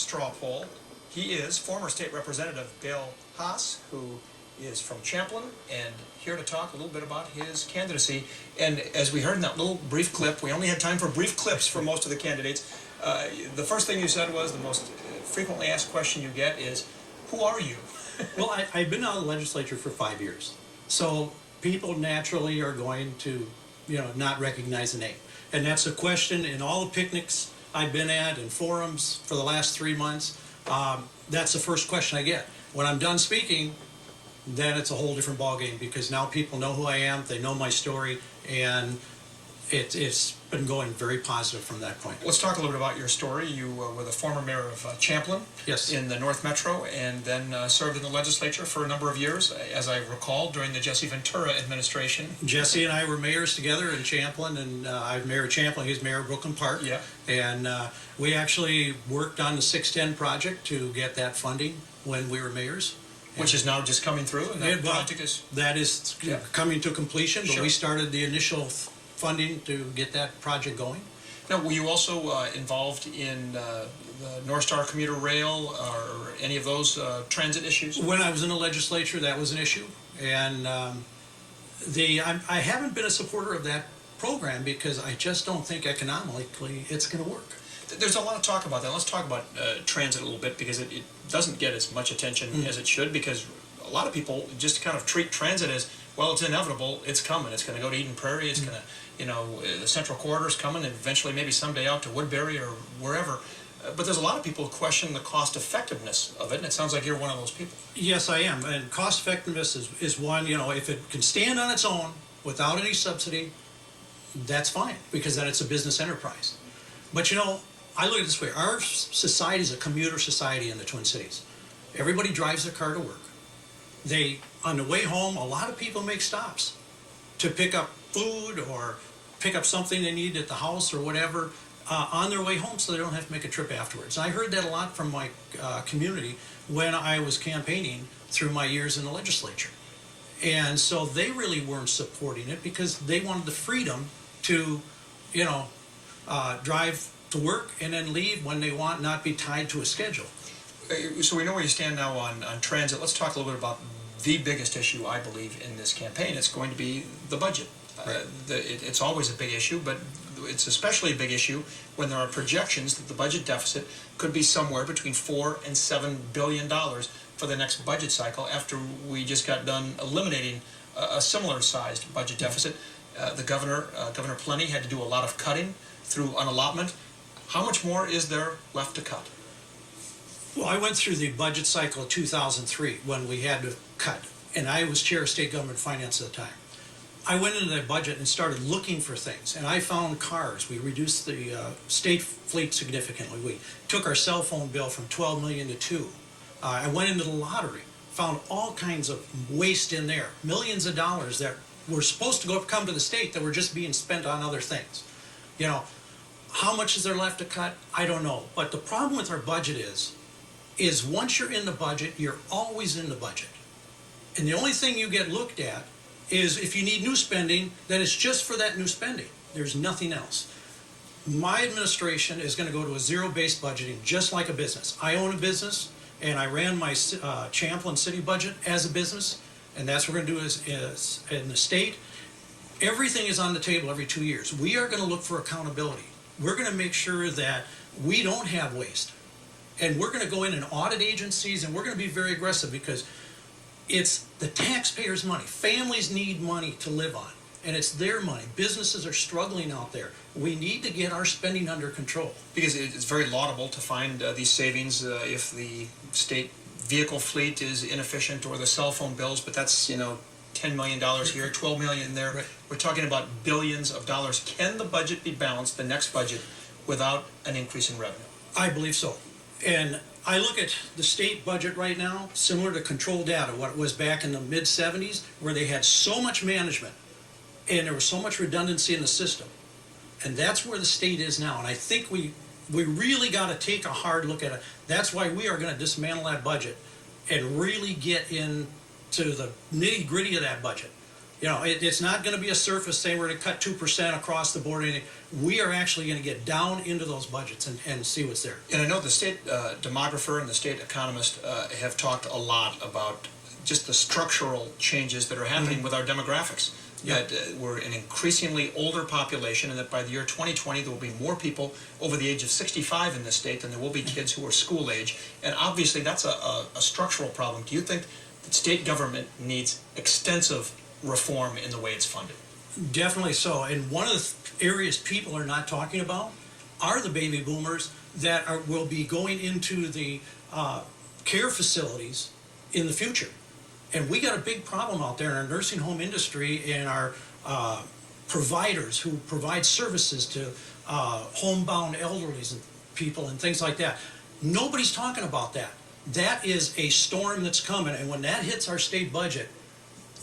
straw poll. He is former State Representative Bill Haas, who is from Champlin, and here to talk a little bit about his candidacy. And as we heard in that little brief clip, we only had time for brief clips for most of the candidates. The first thing you said was the most frequently asked question you get is, who are you? Well, I've been out of the legislature for 5 years. So people naturally are going to, not recognize the name. And that's a question in all the picnics I've been at and forums for the last 3 months. That's the first question I get. When I'm done speaking, then it's a whole different ballgame, because now people know who I am, they know my story, and it's been going very positive from that point. Let's talk a little bit about your story. You were the former mayor of Champlin, Yes. in the North Metro, and then served in the legislature for a number of years, as I recall, during the Jesse Ventura administration. Jesse and I were mayors together in Champlin, and I'm mayor of Champlin, he's mayor of Brooklyn Park. Yeah. And we actually worked on the 610 project to get that funding when we were mayors. Which is now just coming through, and that project is... That is Yeah. coming to completion, but Sure. we started the initial funding to get that project going. Now, were you also involved in the North Star commuter rail or any of those transit issues? When I was in the legislature, that was an issue, and I haven't been a supporter of that program because I just don't think economically it's going to work. There's a lot of talk about that. Let's talk about transit a little bit, because it doesn't get as much attention as it should, because a lot of people just kind of treat transit as, well, it's inevitable, it's coming, it's going to go to Eden Prairie, it's going to, the Central Corridor's coming, and eventually maybe someday out to Woodbury or wherever. But there's a lot of people who question the cost effectiveness of it, and it sounds like you're one of those people. Yes, I am, and cost effectiveness is one, if it can stand on its own without any subsidy, that's fine, because then it's a business enterprise. But I look at it this way. Our society is a commuter society in the Twin Cities. Everybody drives their car to work. On the way home, a lot of people make stops to pick up food or pick up something they need at the house or whatever on their way home, so they don't have to make a trip afterwards. I heard that a lot from my community when I was campaigning through my years in the legislature. And so they really weren't supporting it because they wanted the freedom to, drive to work and then leave when they want, not be tied to a schedule. So we know where you stand now on transit. Let's talk a little bit about the biggest issue, I believe, in this campaign. It's going to be the budget. Right. It's always a big issue, but it's especially a big issue when there are projections that the budget deficit could be somewhere between $4 and $7 billion for the next budget cycle, after we just got done eliminating a similar sized budget deficit. The Governor Plenty, had to do a lot of cutting through unallotment. How much more is there left to cut? Well, I went through the budget cycle of 2003 when we had to cut, and I was chair of state government finance at the time. I went into that budget and started looking for things, and I found cars. We reduced the state fleet significantly. We took our cell phone bill from 12 million to 2. I went into the lottery, found all kinds of waste in there, millions of dollars that were supposed to come to the state that were just being spent on other things. How much is there left to cut? I don't know. But the problem with our budget is once you're in the budget, you're always in the budget. And the only thing you get looked at is if you need new spending, then it's just for that new spending. There's nothing else. My administration is going to go to a zero-based budgeting, just like a business. I own a business, and I ran my Champlin city budget as a business, and that's what we're going to do is in the state. Everything is on the table every 2 years. We are going to look for accountability. We're going to make sure that we don't have waste. And we're going to go in and audit agencies, and we're going to be very aggressive because it's the taxpayers' money. Families need money to live on, and it's their money. Businesses are struggling out there. We need to get our spending under control. Because it's very laudable to find these savings if the state vehicle fleet is inefficient or the cell phone bills, but that's, $10 million here, $12 million there. Right. We're talking about billions of dollars. Can the budget be balanced, the next budget, without an increase in revenue? I believe so. And I look at the state budget right now, similar to control data, what it was back in the mid-'70s, where they had so much management and there was so much redundancy in the system. And that's where the state is now. And I think we really got to take a hard look at it. That's why we are going to dismantle that budget and really get into the nitty-gritty of that budget You know, it's not going to be a surface saying we're going to cut 2% across the board. We are actually going to get down into those budgets and see what's there. And I know the state demographer and the state economist have talked a lot about just the structural changes that are happening with our demographics. Yep. That we're an increasingly older population, and that by the year 2020 there will be more people over the age of 65 in this state than there will be kids who are school age. And obviously that's a structural problem. Do you think that state government needs extensive reform in the way it's funded? Definitely so. And one of the areas people are not talking about are the baby boomers that will be going into the care facilities in the future. And we got a big problem out there in our nursing home industry and our providers who provide services to homebound elderlies and people and things like that. Nobody's talking about that. That is a storm that's coming, and when that hits our state budget,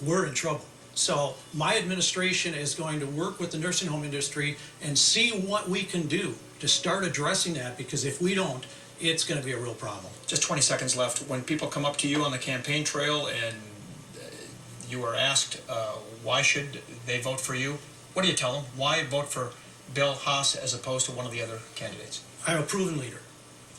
we're in trouble. So my administration is going to work with the nursing home industry and see what we can do to start addressing that, because if we don't, it's going to be a real problem. Just 20 seconds left. When people come up to you on the campaign trail and you are asked why should they vote for you, what do you tell them? Why vote for Bill Haas as opposed to one of the other candidates? I'm a proven leader.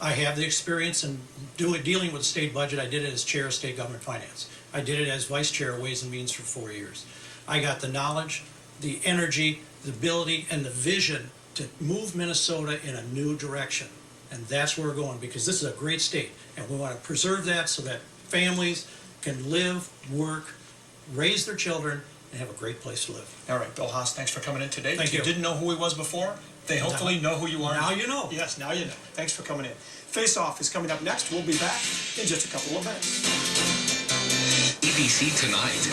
I have the experience in dealing with the state budget. I did it as chair of state government finance. I did it as vice chair of Ways and Means for 4 years. I got the knowledge, the energy, the ability, and the vision to move Minnesota in a new direction. And that's where we're going, because this is a great state, and we want to preserve that so that families can live, work, raise their children, and have a great place to live. All right, Bill Haas, thanks for coming in today. Thank If you you. didn't know who he was before, they hopefully know who you are Now you know. Yes, now you know. Thanks for coming in. Face Off is coming up next. We'll be back in just a couple of minutes. ABC Tonight.